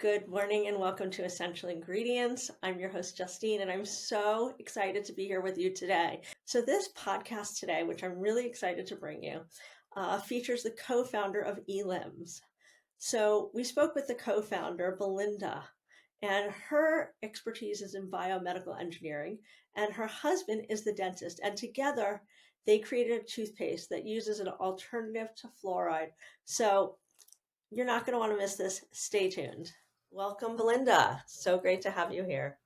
Good morning and welcome to Essential Ingredients. I'm your host, Justine, and I'm so excited to be here with you today. So, this podcast today, which I'm really excited to bring you, features the co founder of Elims. So, we spoke with the co founder, Belinda, and her expertise is in biomedical engineering, and her husband is the dentist. And together, they created a toothpaste that uses an alternative to fluoride. So, you're not going to want to miss this. Stay tuned. Welcome, Belinda. So great to have you here.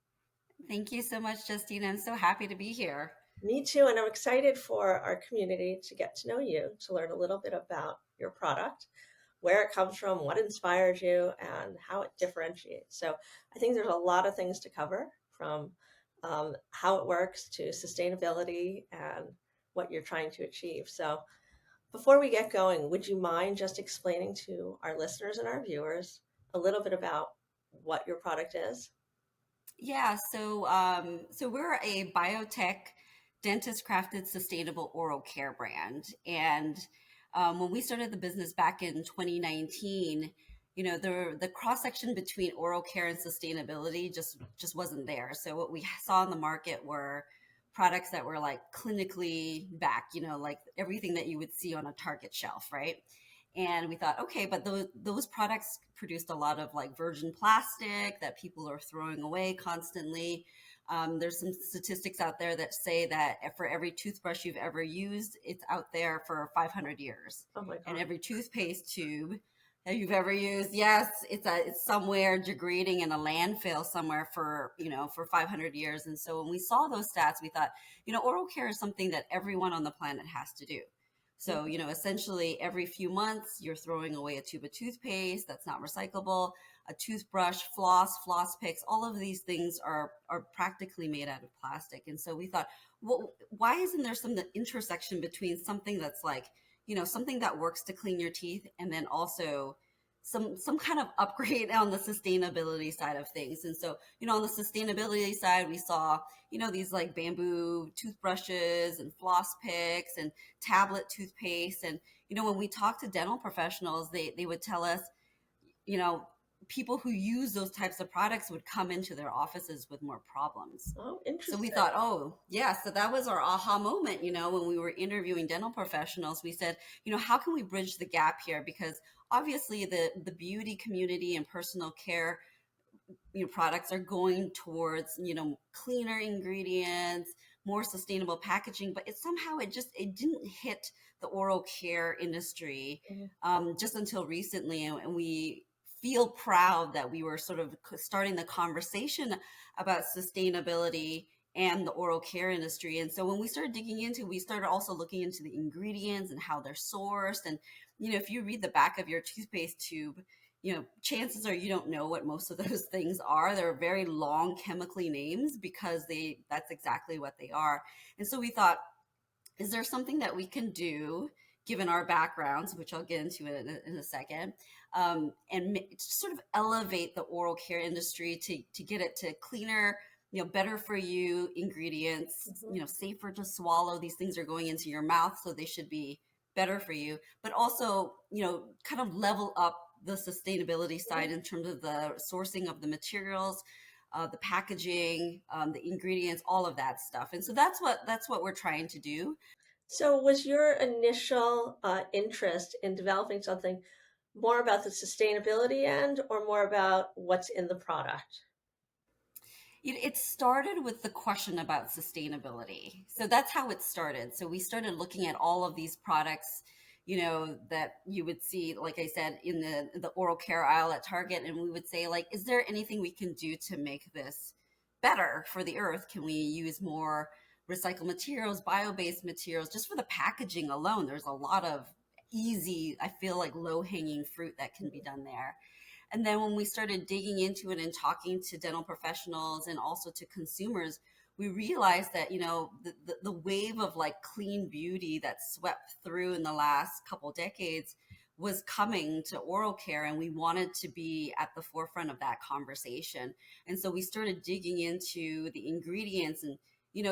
Thank you so much, Justine. I'm so happy to be here. Me too. And I'm excited for our community to get to know you, to learn a little bit about your product, where it comes from, what inspires you, and how it differentiates. So I think there's a lot of things to cover from how it works to sustainability and what you're trying to achieve. So before we get going, would you mind just explaining to our listeners and our viewers a little bit about what your product is? So we're a biotech dentist crafted sustainable oral care brand. And when we started the business back in 2019, the cross section between oral care and sustainability just wasn't there. So what we saw in the market were products that were like clinically backed, like everything that you would see on a Target shelf, right? And we thought, okay, but those products produced a lot of like virgin plastic that people are throwing away constantly. There's some statistics out there that say that for every toothbrush you've ever used, it's out there for 500 years. Oh my And God. every toothpaste tube that you've ever used, yes, it's somewhere degrading in a landfill somewhere for 500 years. And so when we saw those stats, we thought, oral care is something that everyone on the planet has to do. So, essentially every few months you're throwing away a tube of toothpaste that's not recyclable, a toothbrush, floss picks, all of these things are practically made out of plastic. And so we thought, well, why isn't there some intersection between something that's like, something that works to clean your teeth and then also some kind of upgrade on the sustainability side of things. And so, on the sustainability side, we saw, these like bamboo toothbrushes and floss picks and tablet toothpaste. And, when we talk to dental professionals, they would tell us, you know, people who use those types of products would come into their offices with more problems. Oh, So we interesting. thought, oh, yeah, so that was our aha moment, when we were interviewing dental professionals. We said, how can we bridge the gap here? Because obviously the beauty community and personal care products are going towards cleaner ingredients, more sustainable packaging, but it didn't hit the oral care industry Mhm. just until recently. And we feel proud that we were sort of starting the conversation about sustainability and the oral care industry. And so when we started digging into, we started also looking into the ingredients and how they're sourced. And if you read the back of your toothpaste tube, chances are you don't know what most of those things are. They're very long chemically names because that's exactly what they are. And so we thought, is there something that we can do given our backgrounds, which I'll get into in a second, and sort of elevate the oral care industry to get it to cleaner, better for you ingredients, Mhm. safer to swallow. These things are going into your mouth, so they should be better for you, but also, kind of level up the sustainability side in terms of the sourcing of the materials, the packaging, the ingredients, all of that stuff. And so that's what we're trying to do. So, was your initial interest in developing something more about the sustainability end or more about what's in the product? It started with the question about sustainability. So that's how it started. So we started looking at all of these products, that you would see, like I said, in the oral care aisle at Target, and we would say, like, is there anything we can do to make this better for the earth? Can we use more recycled materials, bio-based materials, just for the packaging alone? There's a lot of easy, I feel like low hanging fruit that can be done there. And then when we started digging into it and talking to dental professionals and also to consumers, we realized that, the wave of like clean beauty that swept through in the last couple decades was coming to oral care, and we wanted to be at the forefront of that conversation. And so we started digging into the ingredients and,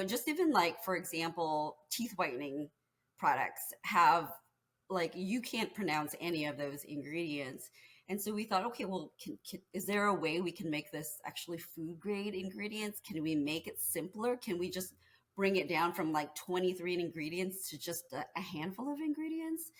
just even like, for example, teeth whitening products have, like, you can't pronounce any of those ingredients. And so we thought, okay, well, is there a way we can make this actually food grade ingredients? Can we make it simpler? Can we just bring it down from like 23 ingredients to just a handful of ingredients?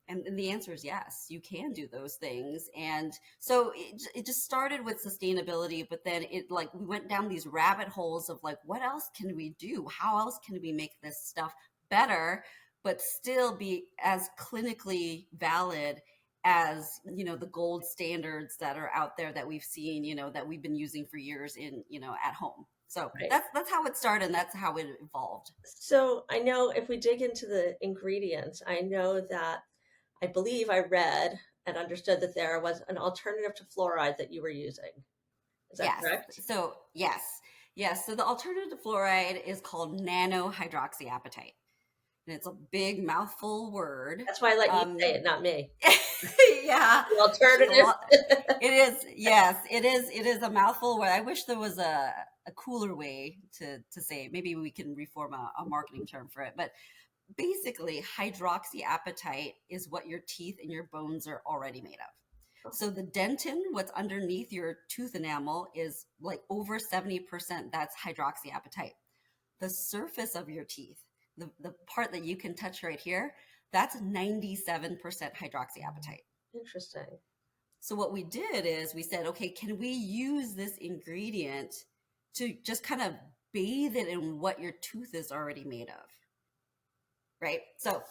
And the answer is yes, you can do those things. And so it just started with sustainability, but then it like we went down these rabbit holes of like, what else can we do? How else can we make this stuff better, but still be as clinically valid as, the gold standards that are out there that we've seen, that we've been using for years in, at home. So Right. that's how it started, and that's how it evolved. So I know if we dig into the ingredients, I know that I believe I read and understood that there was an alternative to fluoride that you were using. Is that Yes. correct? So yes. Yes. So the alternative to fluoride is called nano-hydroxyapatite. And it's a big mouthful word. That's why I let you say it, not me. Yeah. The alternative. It is. Yes, it is. It is a mouthful word. I wish there was a cooler way to say it. Maybe we can reform a marketing term for it. But basically, hydroxyapatite is what your teeth and your bones are already made of. So the dentin, what's underneath your tooth enamel, is like over 70%. That's hydroxyapatite. The surface of your teeth, the part that you can touch right here, that's 97% hydroxyapatite. Interesting. So what we did is we said, okay, can we use this ingredient to just kind of bathe it in what your tooth is already made of? Right? So,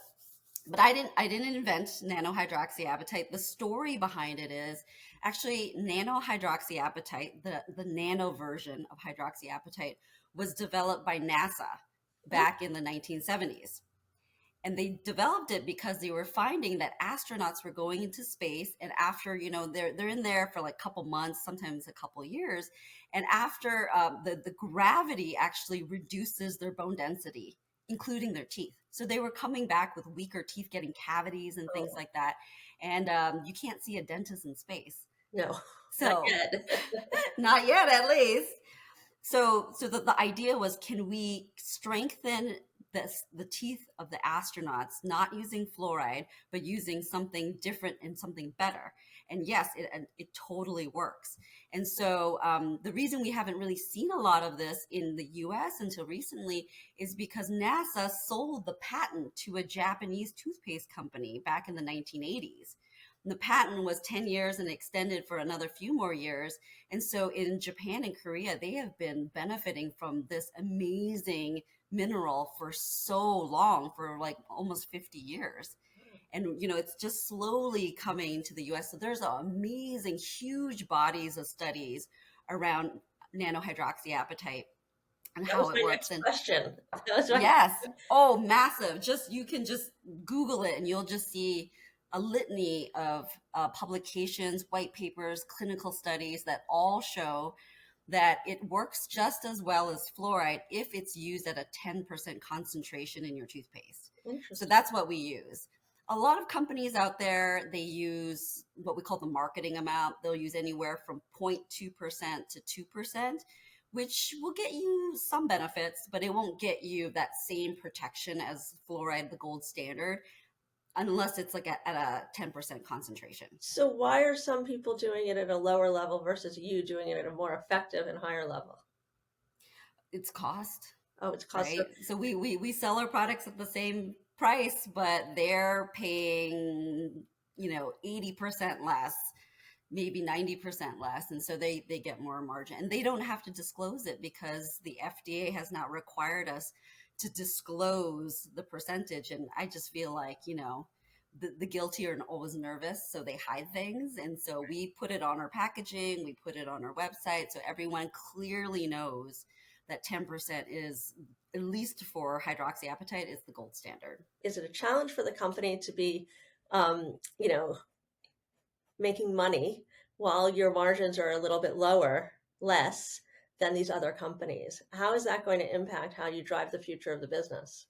but I didn't invent nano-hydroxyapatite. The story behind it is actually nano-hydroxyapatite, the nano version of hydroxyapatite, was developed by NASA back in the 1970s. And they developed it because they were finding that astronauts were going into space, and after, they're in there for like a couple months, sometimes a couple years, and after the gravity actually reduces their bone density, including their teeth. So they were coming back with weaker teeth, getting cavities and things like that. And you can't see a dentist in space. No, So not yet. not yet, at least. So the idea was, can we strengthen the teeth of the astronauts, not using fluoride, but using something different and something better? And yes, it totally works. And so the reason we haven't really seen a lot of this in the US until recently is because NASA sold the patent to a Japanese toothpaste company back in the 1980s. The patent was 10 years and extended for another few more years. And so in Japan and Korea, they have been benefiting from this amazing mineral for so long, for like almost 50 years. And, it's just slowly coming to the US. So there's amazing, huge bodies of studies around nano-hydroxyapatite and That how was it my works. next And question. That was my yes. Oh, massive. You can just Google it and you'll just see a litany of publications, white papers, clinical studies that all show that it works just as well as fluoride if it's used at a 10% concentration in your toothpaste. So that's what we use. A lot of companies out there, they use what we call the marketing amount. They'll use anywhere from 0.2% to 2%, which will get you some benefits, but it won't get you that same protection as fluoride, the gold standard, unless it's like at a 10% concentration. So why are some people doing it at a lower level versus you doing it at a more effective and higher level? It's cost. Oh, it's cost. Right. So we sell our products at the same price, but they're paying, 80% less, maybe 90% less. And so they get more margin, and they don't have to disclose it because the FDA has not required us to disclose the percentage. And I just feel like, the guilty are always nervous, so they hide things. And so we put it on our packaging, we put it on our website, so everyone clearly knows that 10% is, at least for hydroxyapatite, is the gold standard. Is it a challenge for the company to be, you know, making money while your margins are a little bit less than these other companies? How is that going to impact how you drive the future of the business?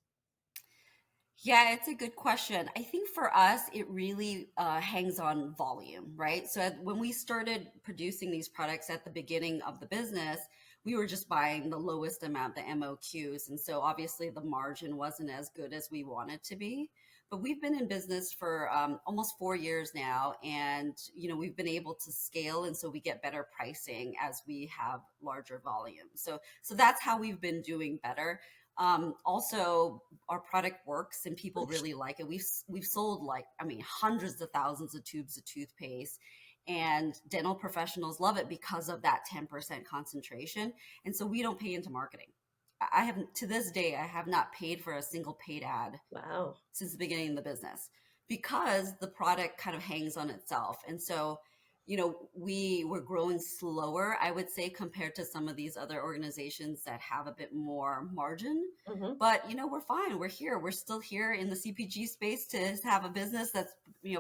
Yeah, it's a good question. I think for us, it really hangs on volume, right? So when we started producing these products at the beginning of the business, we were just buying the lowest amount, the MOQs. And so obviously the margin wasn't as good as we wanted to be. But we've been in business for almost 4 years now, and we've been able to scale, and so we get better pricing as we have larger volume. So that's how we've been doing better. Also, our product works and people really like it. We've sold, like, I mean, hundreds of thousands of tubes of toothpaste, and dental professionals love it because of that 10% concentration. And so we don't pay into marketing. I haven't, to this day, I have not paid for a single paid ad Wow. since the beginning of the business, because the product kind of hangs on itself. And so, we were growing slower, I would say, compared to some of these other organizations that have a bit more margin. Hmm. But, we're fine. We're here. We're still here in the CPG space. To have a business that's,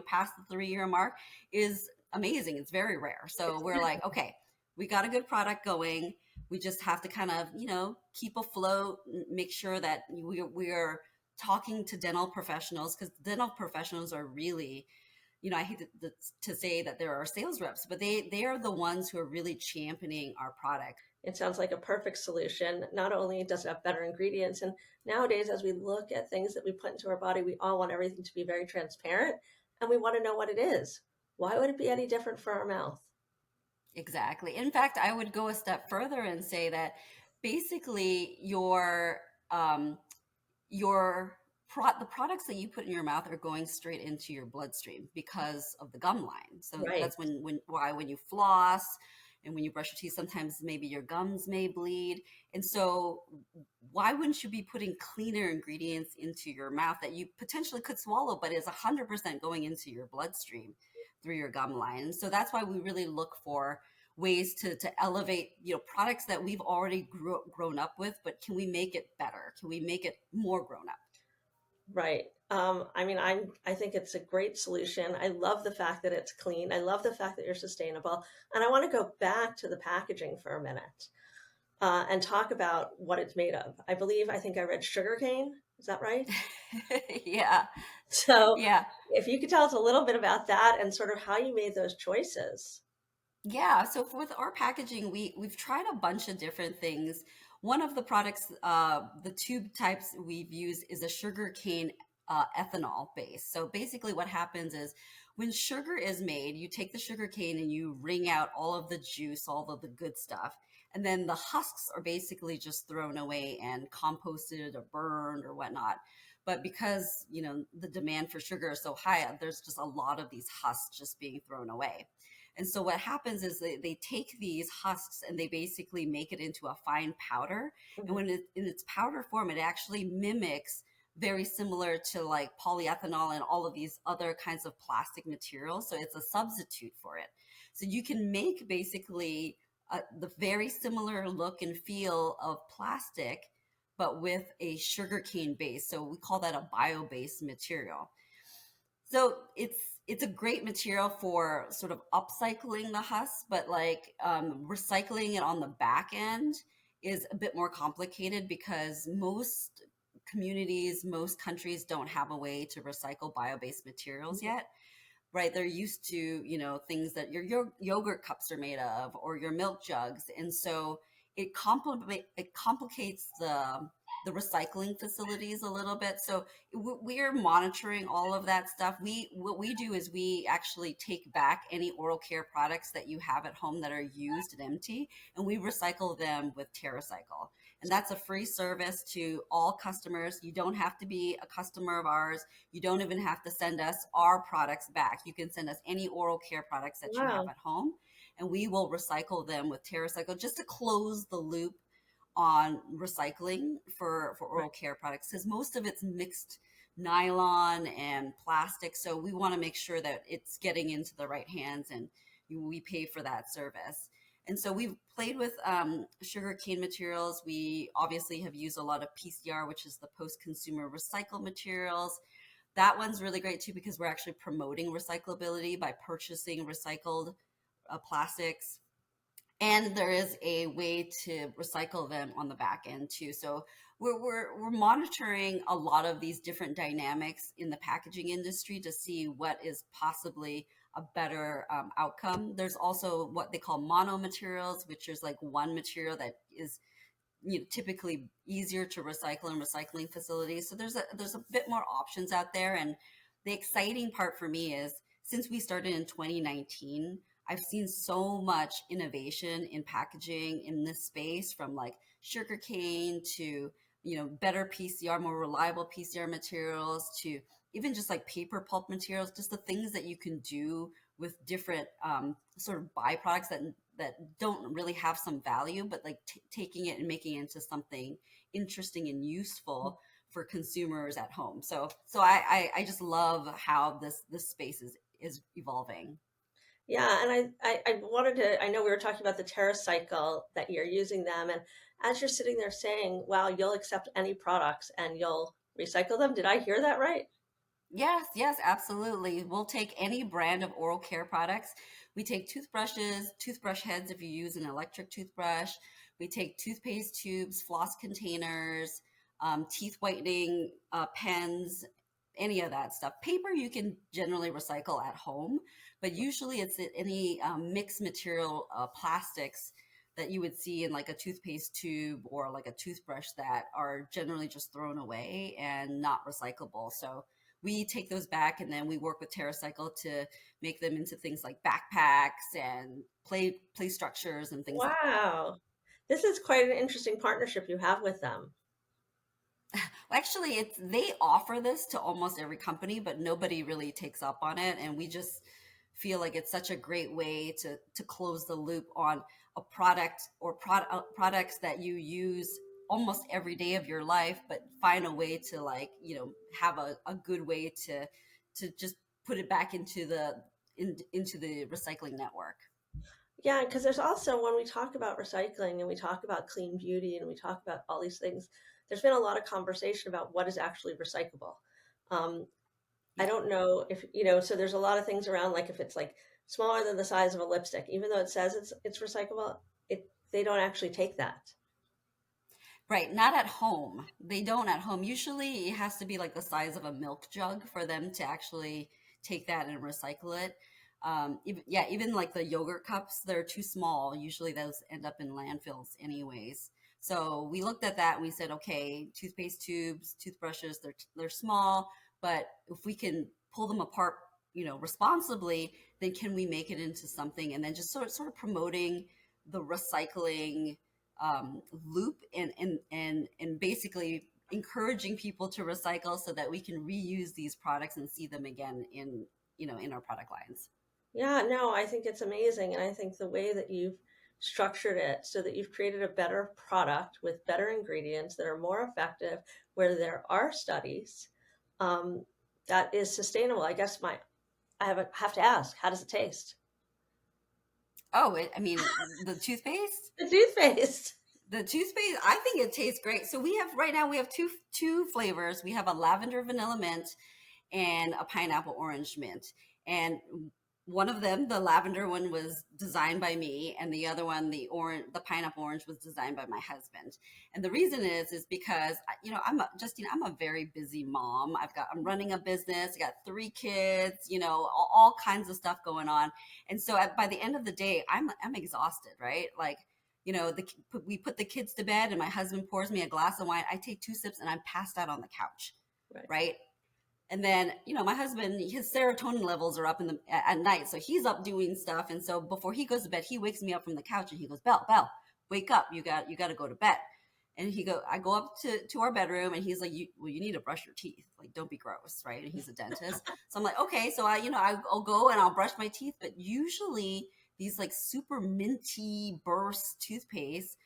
past the 3-year mark is amazing. It's very rare. So we're like, okay, we got a good product going. We just have to kind of, keep afloat, make sure that we're talking to dental professionals, because dental professionals are really, I hate to say that there are sales reps, but they are the ones who are really championing our product. It sounds like a perfect solution. Not only does it have better ingredients, and nowadays, as we look at things that we put into our body, we all want everything to be very transparent and we want to know what it is. Why would it be any different for our mouth? Exactly. In fact, I would go a step further and say that basically um, the products that you put in your mouth are going straight into your bloodstream because of the gum line. So Right. that's when you floss and when you brush your teeth, sometimes maybe your gums may bleed. And so why wouldn't you be putting cleaner ingredients into your mouth that you potentially could swallow, but is 100% going into your bloodstream through your gum line? And so that's why we really look for ways to elevate, products that we've already grown up with, but can we make it better? Can we make it more grown up? Right. I mean, I think it's a great solution. I love the fact that it's clean. I love the fact that you're sustainable. And I want to go back to the packaging for a minute, and talk about what it's made of. I think I read sugarcane. Is that right? Yeah. So Yeah. if you could tell us a little bit about that and sort of how you made those choices. Yeah, so with our packaging, we've tried a bunch of different things. One of the products, the tube types we've used is a sugarcane ethanol base. So basically, what happens is when sugar is made, you take the sugar cane and you wring out all of the juice, all of the good stuff, and then the husks are basically just thrown away and composted or burned or whatnot. But because the demand for sugar is so high, there's just a lot of these husks just being thrown away. And so what happens is they take these husks and they basically make it into a fine powder. And Mhm. when it's in its powder form, it actually mimics very similar to like polyethanol and all of these other kinds of plastic materials. So it's a substitute for it. So you can make basically the very similar look and feel of plastic, but with a sugarcane base. So we call that a bio-based material. So it's a great material for sort of upcycling the husk, but like recycling it on the back end is a bit more complicated because most communities, most countries don't have a way to recycle bio-based materials yet, right? They're used to, things that your yogurt cups are made of or your milk jugs. And so it complicates the recycling facilities a little bit. So we're monitoring all of that stuff. What we do is we actually take back any oral care products that you have at home that are used and empty, and we recycle them with TerraCycle. And that's a free service to all customers. You don't have to be a customer of ours. You don't even have to send us our products back. You can send us any oral care products that you have Wow. at home, and we will recycle them with TerraCycle just to close the loop on recycling for Right. oral care products, because most of it's mixed nylon and plastic. So we want to make sure that it's getting into the right hands, and we pay for that service. And so we've played with sugar cane materials. We obviously have used a lot of PCR, which is the post-consumer recycled materials. That one's really great too because we're actually promoting recyclability by purchasing recycled plastics. And there is a way to recycle them on the back end too. So we're monitoring a lot of these different dynamics in the packaging industry to see what is possibly a better outcome. There's also what they call mono materials, which is like one material that is typically easier to recycle in recycling facilities. So there's a bit more options out there. And the exciting part for me is since we started in 2019, I've seen so much innovation in packaging in this space, from like sugarcane to better PCR, more reliable PCR materials, to even just like paper pulp materials, just the things that you can do with different sort of byproducts that don't really have some value, but like taking it and making it into something interesting and useful for consumers at home. So I just love how this space is evolving. Yeah, and I wanted to, I know we were talking about the TerraCycle that you're using them, and as you're sitting there saying, wow, you'll accept any products and you'll recycle them. Did I hear that right? Yes, yes, absolutely. We'll take any brand of oral care products. We take toothbrushes, toothbrush heads if you use an electric toothbrush. We take toothpaste tubes, floss containers, teeth whitening pens, any of that stuff. Paper you can generally recycle at home, but usually it's any mixed material plastics that you would see in like a toothpaste tube or like a toothbrush that are generally just thrown away and not recyclable. So we take those back, and then we work with TerraCycle to make them into things like backpacks and play structures and things like that. Wow. This is quite an interesting partnership you have with them. Actually, it's they offer this to almost every company, but nobody really takes up on it, and we just feel like it's such a great way to close the loop on a product or products that you use almost every day of your life, but find a way to like have a good way to just put it back into the recycling network. Yeah, because there's also, when we talk about recycling and we talk about clean beauty and we talk about all these things, there's been a lot of conversation about what is actually recyclable. Um, I Yeah. don't know if, so there's a lot of things around, like if it's like smaller than the size of a lipstick, even though it says it's recyclable, they don't actually take that. Right, not at home. They don't at home. Usually it has to be like the size of a milk jug for them to actually take that and recycle it. Even like the yogurt cups, they're too small. Usually those end up in landfills anyways. So we looked at that and we said, okay, toothpaste tubes, toothbrushes, they're small, but if we can pull them apart, responsibly, then can we make it into something? And then just sort of promoting the recycling loop, and basically encouraging people to recycle so that we can reuse these products and see them again in our product lines. Yeah, no, I think it's amazing. And I think the way that you've structured it so that you've created a better product with better ingredients that are more effective, where there are studies, um, that is sustainable. I guess have to ask, how does it taste? Oh, I mean, the toothpaste. The toothpaste. The toothpaste, I think it tastes great. So right now we have two flavors. We have a lavender vanilla mint and a pineapple orange mint. And one of them, the lavender one, was designed by me, and the other one, the pineapple orange, was designed by my husband. And the reason is because Justine, I'm a very busy mom. I'm running a business. I got 3 kids. All kinds of stuff going on, and so by the end of the day, I'm exhausted, right? Like we put the kids to bed, and my husband pours me a glass of wine. I take 2 sips, and I'm passed out on the couch, Right. right? And then my husband, his serotonin levels are up at night, so he's up doing stuff. And so before he goes to bed, he wakes me up from the couch and he goes, Belle, wake up, you got to go to bed. And I go up to our bedroom, and he's like, you need to brush your teeth, like, don't be gross, right? And he's a dentist. So I'm like, okay. So I'll go and I'll brush my teeth, but usually these like super minty burst toothpaste,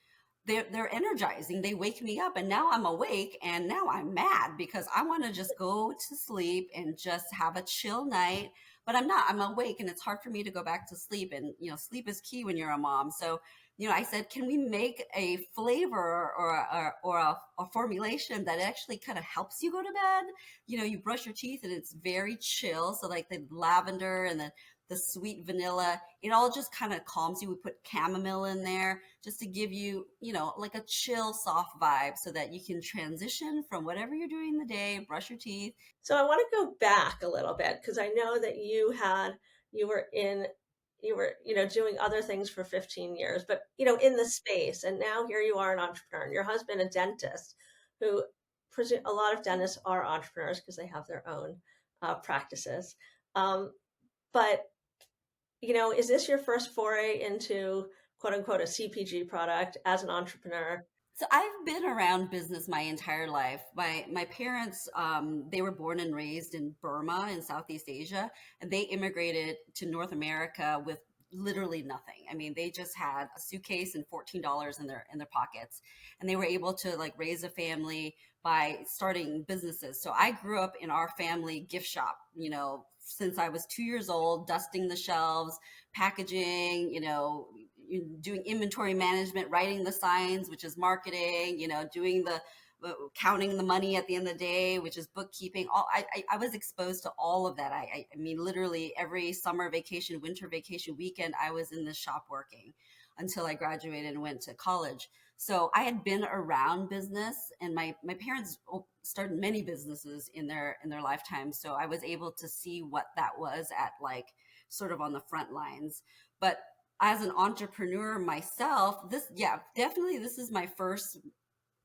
they're energizing. They wake me up, and now I'm awake, and now I'm mad because I want to just go to sleep and just have a chill night. But I'm not. I'm awake, and it's hard for me to go back to sleep. And sleep is key when you're a mom. So I said, can we make a flavor or a formulation that actually kind of helps you go to bed? You brush your teeth, and it's very chill. So like the lavender and the sweet vanilla, it all just kind of calms you. We put chamomile in there just to give you, like a chill, soft vibe so that you can transition from whatever you're doing in the day, brush your teeth. So I want to go back a little bit because I know that you were in you were, doing other things for 15 years, but, in the space. And now here you are, an entrepreneur, and your husband, a dentist, who a lot of dentists are entrepreneurs because they have their own practices. Um, but, is this your first foray into quote unquote a CPG product as an entrepreneur? So I've been around business my entire life. My parents, they were born and raised in Burma in Southeast Asia, and they immigrated to North America with literally nothing. I mean, they just had a suitcase and $14 in their pockets, and they were able to like raise a family by starting businesses. So I grew up in our family gift shop, since I was 2 years old, dusting the shelves, packaging, doing inventory management, writing the signs, which is marketing, doing the counting the money at the end of the day, which is bookkeeping. I was exposed to all of that. I mean, literally every summer vacation, winter vacation weekend, I was in the shop working until I graduated and went to college. So I had been around business, and my parents started many businesses in their lifetime. So I was able to see what that was at like sort of on the front lines. But as an entrepreneur myself, definitely this is my first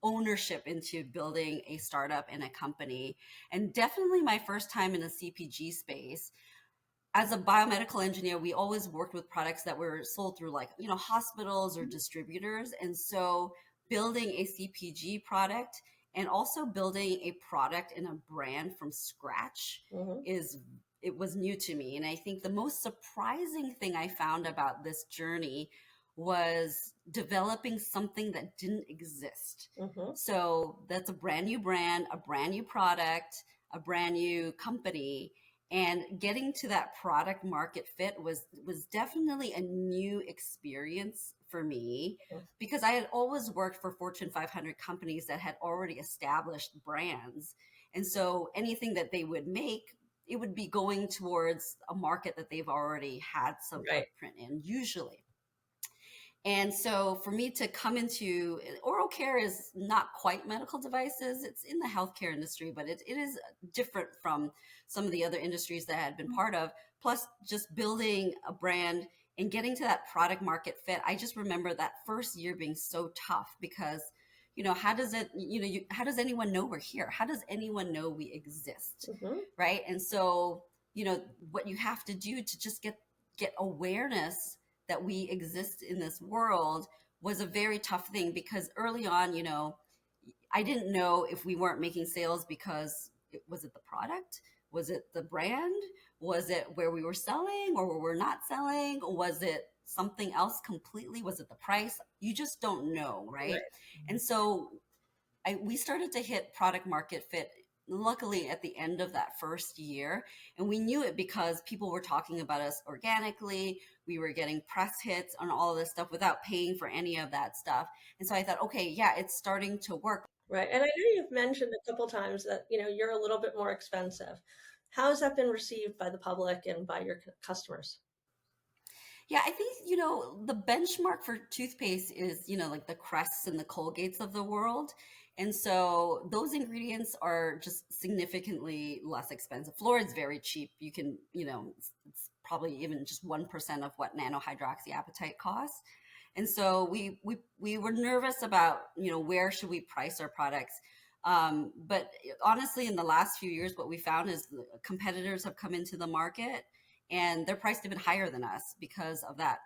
ownership into building a startup and a company, and definitely my first time in a CPG space. As a biomedical engineer, we always worked with products that were sold through like, hospitals or distributors. And so building a CPG product and also building a product and a brand from scratch Mm-hmm. it was new to me. And I think the most surprising thing I found about this journey was developing something that didn't exist. Mm-hmm. So that's a brand new brand, a brand new product, a brand new company, and getting to that product market fit was definitely a new experience for me, because I had always worked for Fortune 500 companies that had already established brands. And so anything that they would make, it would be going towards a market that they've already had some Right. footprint in, usually. And so for me to come into oral care is not quite medical devices. It's in the healthcare industry, but it is different from some of the other industries that I had been part of. Plus just building a brand and getting to that product market fit. I just remember that first year being so tough because, how does it, how does anyone know we're here? How does anyone know we exist? Mm-hmm. Right. And so, what you have to do to just get awareness that we exist in this world was a very tough thing, because early on, I didn't know if we weren't making sales because was it the product? Was it the brand? Was it where we were selling or where we're not selling? Was it something else completely? Was it the price? You just don't know, right? Right. And so we started to hit product market fit luckily at the end of that first year, and we knew it because people were talking about us organically. We were getting press hits on all of this stuff without paying for any of that stuff. And so I thought, okay, yeah, it's starting to work. Right. And I know you've mentioned a couple times that, you're a little bit more expensive. How has that been received by the public and by your customers? Yeah, I think, the benchmark for toothpaste is, like the Crests and the Colgates of the world. And so those ingredients are just significantly less expensive. Fluoride's very cheap. You can, it's probably even just 1% of what nano-hydroxyapatite costs. And so we were nervous about, where should we price our products? But honestly, in the last few years, what we found is the competitors have come into the market and they're priced even higher than us because of that.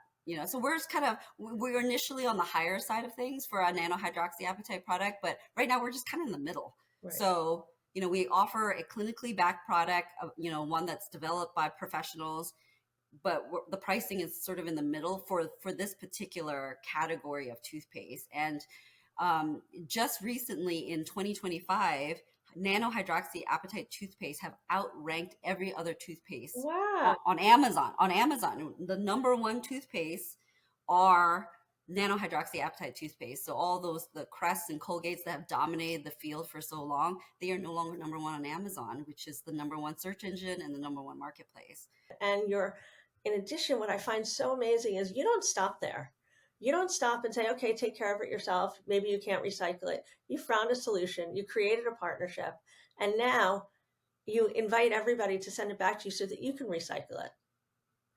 So we're just we're initially on the higher side of things for a nano-hydroxyapatite product, but right now we're just kind of in the middle. Right. So, we offer a clinically backed product, one that's developed by professionals, but the pricing is sort of in the middle for this particular category of toothpaste. And just recently in 2025, nano-hydroxyapatite toothpaste have outranked every other toothpaste Wow. on Amazon. On Amazon, the number one toothpaste are nano-hydroxyapatite toothpaste. So all the Crests and Colgates that have dominated the field for so long, they are no longer number one on Amazon, which is the number one search engine and the number one marketplace. And in addition, what I find so amazing is you don't stop there. You don't stop and say, okay, take care of it yourself. Maybe you can't recycle it. You found a solution, you created a partnership, and now you invite everybody to send it back to you so that you can recycle it.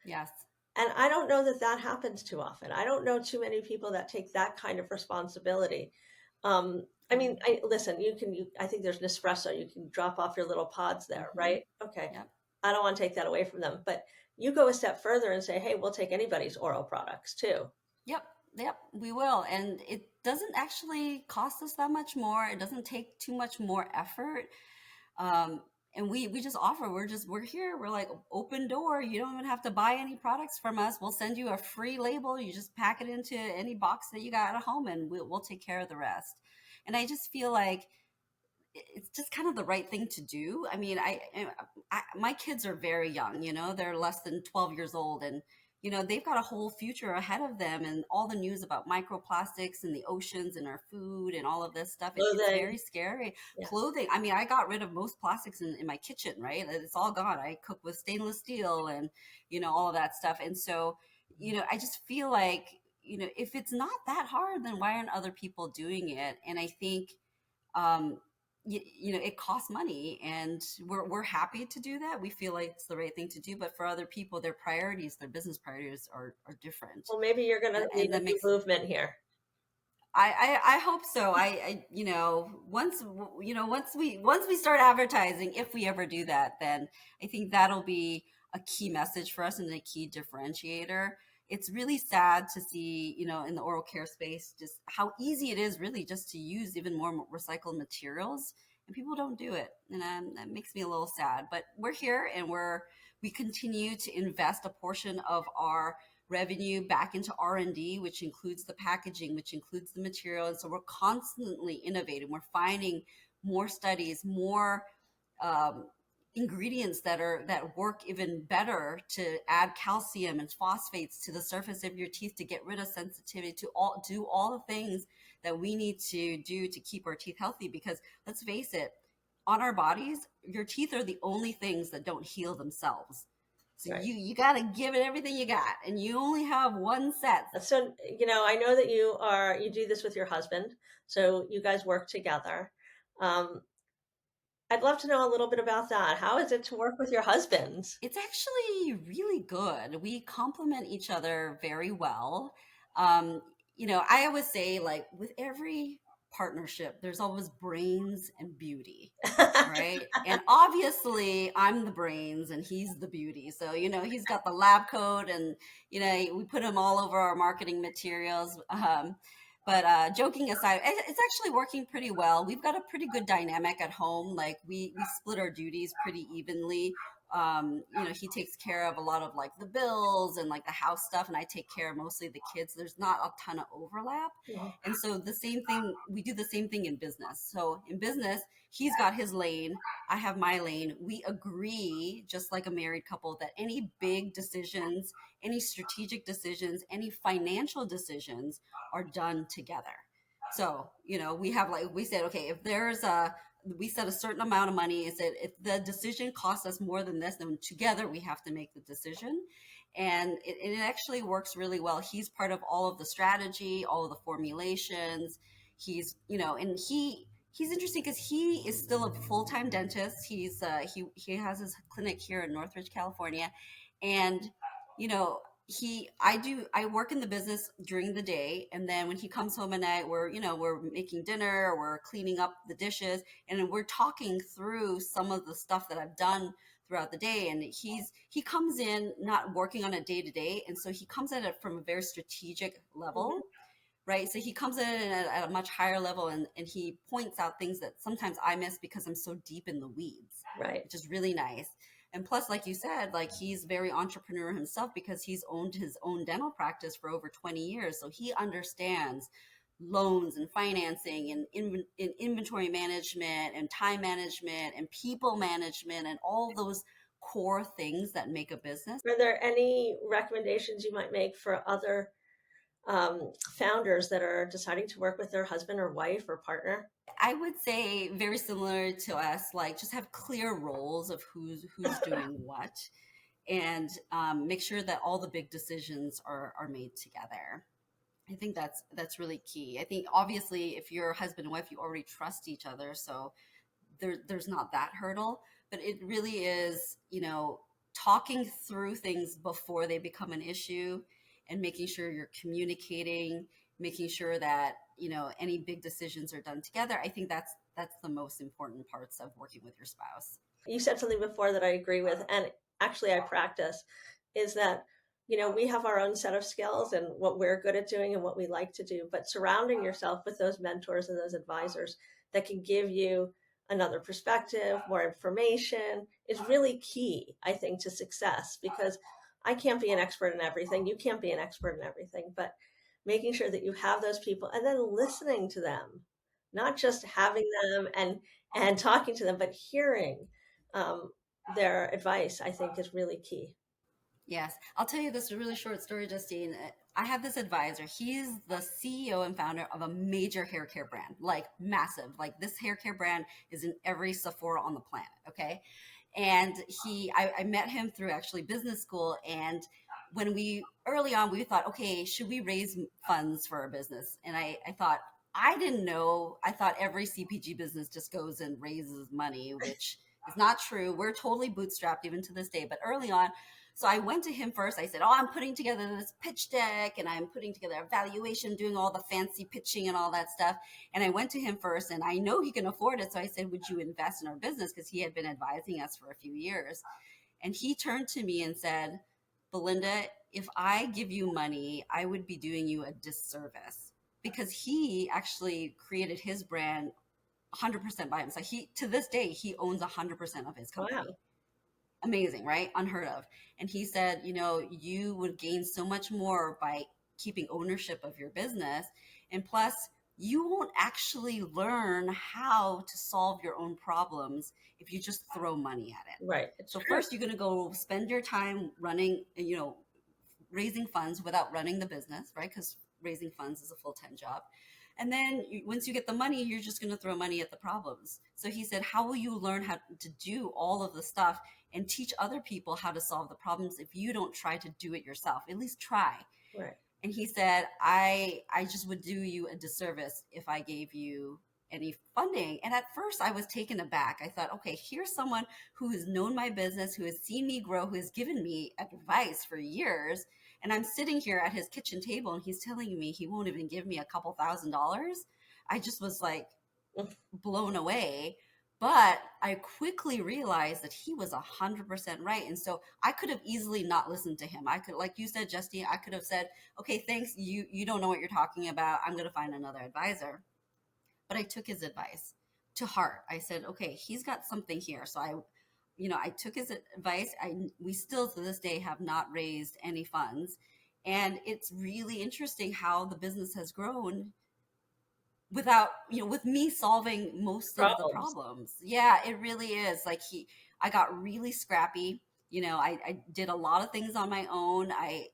Yes. And I don't know that that happens too often. I don't know too many people that take that kind of responsibility. I Yeah. mean, listen, I think there's Nespresso. You can drop off your little pods there, Mm-hmm. right? Okay. Yep. I don't want to take that away from them, but you go a step further and say, hey, we'll take anybody's oral products too. Yep. Yep. We will. And it doesn't actually cost us that much more. It doesn't take too much more effort. Um, and we just offer, we're here. We're like open door. You don't even have to buy any products from us. We'll send you a free label. You just pack it into any box that you got at home and we'll take care of the rest. And I just feel like it's just kind of the right thing to do. I mean, my kids are very young, they're less than 12 years old, and they've got a whole future ahead of them, and all the news about microplastics in the oceans and our food and all of this stuff, it's Clothing. very scary. Yes. Clothing, I mean, I got rid of most plastics in my kitchen, right? It's all gone. I cook with stainless steel and all of that stuff. And so I just feel like if it's not that hard, then why aren't other people doing it? And I think um, it costs money, and we're happy to do that. We feel like it's the right thing to do, but for other people, their priorities, their business priorities are different. Well, maybe you're going to lead And a that new makes, movement here. I hope so. Once we start advertising, if we ever do that, then I think that'll be a key message for us and a key differentiator. It's really sad to see, in the oral care space, just how easy it is really just to use even more recycled materials, and people don't do it. And that makes me a little sad, but we're here, and we continue to invest a portion of our revenue back into R&D, which includes the packaging, which includes the material. And so we're constantly innovating. We're finding more studies, more ingredients that work even better to add calcium and phosphates to the surface of your teeth to get rid of sensitivity, to do all the things that we need to do to keep our teeth healthy. Because let's face it, on our bodies, your teeth are the only things that don't heal themselves. So Right. you got to give it everything you got, and you only have one set. So, I know that you do this with your husband, so you guys work together. Um, I'd love to know a little bit about that. How is it to work with your husband? It's actually really good. We complement each other very well. Um, I always say, like, with every partnership, there's always brains and beauty, right? And obviously, I'm the brains and he's the beauty. So, he's got the lab coat, and, we put him all over our marketing materials. But joking aside, it's actually working pretty well. We've got a pretty good dynamic at home. Like, we split our duties pretty evenly. He takes care of a lot of like the bills and like the house stuff, and I take care of mostly the kids. There's not a ton of overlap. Mhm. And so we do the same thing in business. So in business, he's got his lane, I have my lane. We agree, just like a married couple, that any big decisions, any strategic decisions, any financial decisions are done together. So, we said, okay, we set a certain amount of money. Is that if the decision costs us more than this, then together we have to make the decision. And it actually works really well. He's part of all of the strategy, all of the formulations. He's interesting because he is still a full-time dentist. He has his clinic here in Northridge, California. And, you know, I work in the business during the day, and then when he comes home at night, we're making dinner, we're cleaning up the dishes, and we're talking through some of the stuff that I've done throughout the day. And he comes in not working on a day to day, and so he comes at it from a very strategic level. Mhm. Right. So he comes in at a much higher level, and he points out things that sometimes I miss because I'm so deep in the weeds, Right. which is really nice. And plus, like you said, like, he's very entrepreneur himself because he's owned his own dental practice for over 20 years. So he understands loans and financing and inventory management and time management and people management and all those core things that make a business. Are there any recommendations you might make for other founders that are deciding to work with their husband or wife or partner? I would say very similar to us, like, just have clear roles of who's doing what, and make sure that all the big decisions are made together. I think that's really key. I think obviously if you're husband and wife, you already trust each other, so there's not that hurdle. But it really is, talking through things before they become an issue and making sure you're communicating, making sure that, any big decisions are done together. I think that's the most important parts of working with your spouse. You said something before that I agree with, and actually I practice, is that, we have our own set of skills and what we're good at doing and what we like to do, but surrounding yourself with those mentors and those advisors that can give you another perspective, more information is really key, I think, to success, because I can't be an expert in everything. You can't be an expert in everything, but making sure that you have those people and then listening to them, not just having them and talking to them, but hearing um, their advice, I think, is really key. Yes. I'll tell you this really short story, Justine. I have this advisor. He's the CEO and founder of a major hair care brand, like massive. Like this hair care brand is in every Sephora on the planet. Okay. And I met him through actually business school. And when early on, we thought, okay, should we raise funds for our business? And I thought, I didn't know. I thought every CPG business just goes and raises money, which is not true. We're totally bootstrapped even to this day. But early on, so I went to him first. I said, I'm putting together this pitch deck and I'm putting together a valuation, doing all the fancy pitching and all that stuff. And I went to him first and I know he can afford it. So I said, would you invest in our business? Because he had been advising us for a few years. And he turned to me and said, Belinda, if I give you money, I would be doing you a disservice, because he actually created his brand 100% by himself. To this day, he owns 100% of his company. Wow. Amazing, right? Unheard of. And he said, you would gain so much more by keeping ownership of your business. And plus, you won't actually learn how to solve your own problems if you just throw money at it. Right. So first, you're going to go spend your time running, raising funds without running the business, right? Because raising funds is a full-time job. And then once you get the money, you're just going to throw money at the problems. So he said, how will you learn how to do all of the stuff and teach other people how to solve the problems if you don't try to do it yourself? At least try. Right. And he said, I just would do you a disservice if I gave you any funding. And at first I was taken aback. I thought, okay, here's someone who has known my business, who has seen me grow, who has given me advice for years. And I'm sitting here at his kitchen table and he's telling me he won't even give me a couple $1,000s. I just was like blown away. But I quickly realized that he was 100% right. And so I could have easily not listened to him. I could, like you said, Justine, I could have said, okay, thanks. You don't know what you're talking about. I'm going to find another advisor. But I took his advice to heart. I said, okay, he's got something here. So I took his advice. We still to this day have not raised any funds. And it's really interesting how the business has grown without, with me solving most of the problems. Yeah, it really is. Like I got really scrappy. I did a lot of things on my own. I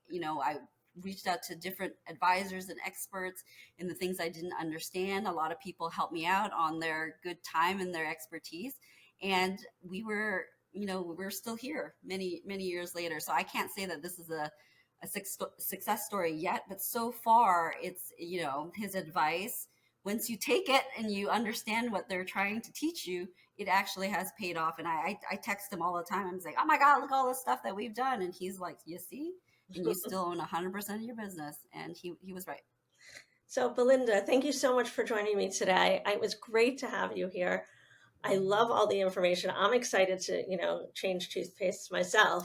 reached out to different advisors and experts in the things I didn't understand. A lot of people helped me out on their good time and their expertise. And we're still here many, many years later. So I can't say that this is a success story yet, but so far it's, his advice, once you take it and you understand what they're trying to teach you, it actually has paid off. And I text him all the time. I'm like, oh my God, look all this stuff that we've done. And he's like, you see, and you still own 100% of your business. And he was right. So Belinda, thank you so much for joining me today. It was great to have you here. I love all the information. I'm excited to, change toothpaste myself.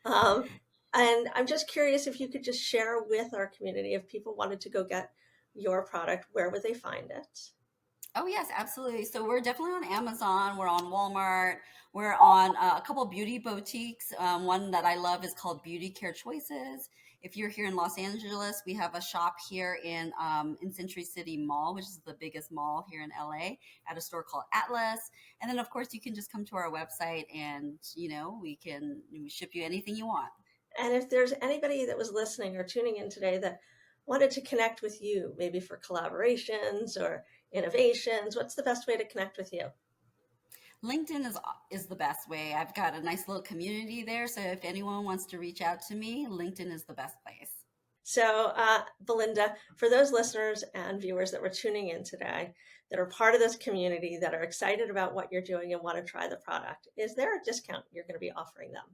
And I'm just curious if you could just share with our community, if people wanted to go get your product, where would they find it? Oh, yes, absolutely. So we're definitely on Amazon. We're on Walmart. We're on a couple beauty boutiques. One that I love is called Beauty Care Choices. If you're here in Los Angeles, we have a shop here in Century City Mall, which is the biggest mall here in LA, at a store called Atlas. And then, of course, you can just come to our website and, we ship you anything you want. And if there's anybody that was listening or tuning in today that wanted to connect with you, maybe for collaborations or innovations, what's the best way to connect with you? LinkedIn is the best way. I've got a nice little community there. So if anyone wants to reach out to me, LinkedIn is the best place. So, Belinda, for those listeners and viewers that were tuning in today that are part of this community, that are excited about what you're doing and want to try the product, is there a discount you're going to be offering them?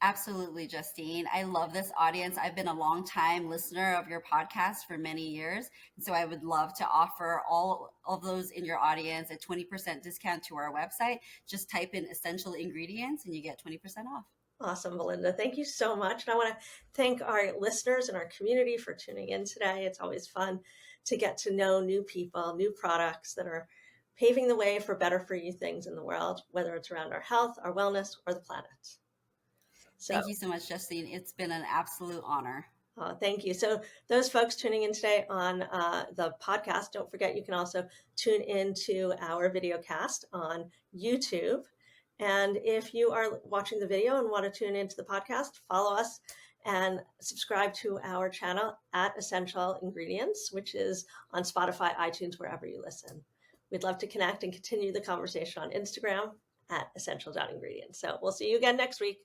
Absolutely, Justine. I love this audience. I've been a long time listener of your podcast for many years. And so I would love to offer all of those in your audience a 20% discount to our website. Just type in essential ingredients and you get 20% off. Awesome, Belinda. Thank you so much. And I want to thank our listeners and our community for tuning in today. It's always fun to get to know new people, new products that are paving the way for better for you things in the world, whether it's around our health, our wellness, or the planet. So, thank you so much, Justine. It's been an absolute honor. Thank you. So those folks tuning in today on the podcast, don't forget you can also tune into our video cast on YouTube. And if you are watching the video and want to tune into the podcast, follow us and subscribe to our channel at Essential Ingredients, which is on Spotify, iTunes, wherever you listen. We'd love to connect and continue the conversation on Instagram at essential.ingredients. So we'll see you again next week.